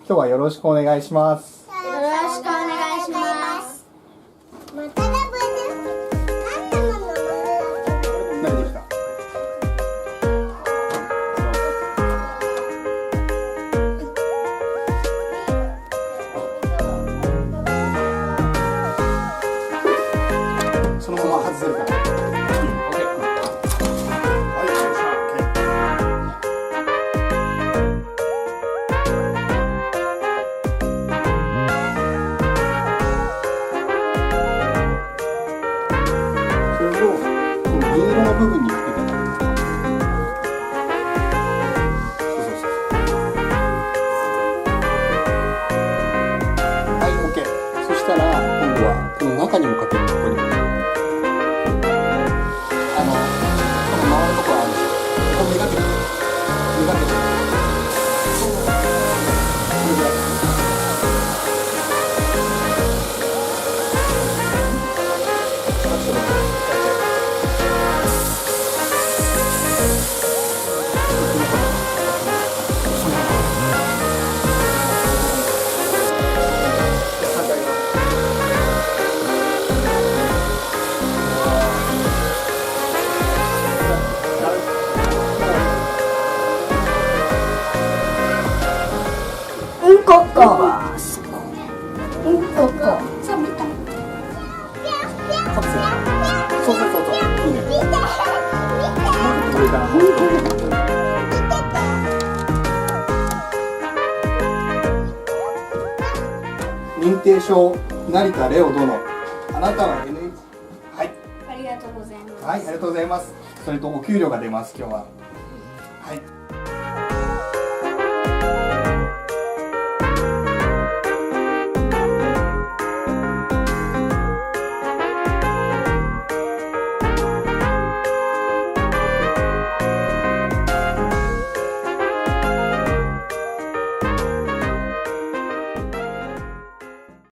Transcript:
今日はよろしくお願いします。よろしくお願いします。またラブ何できた？そのまま外せるから。銀色の部分にかけてもはい、OK。そしたら今度はこの中にもかける。ここにもこの回るところあるんですよ。ここめがけてめがけてこれぐらい。うんここ。うんここ。カプセル。そうそうそうそう。いいね。これから認定証成田レオ殿。あなたは NH。はい。ありがとうございます。はい、ありがとうございます。それとお給料が出ます今日は。はい。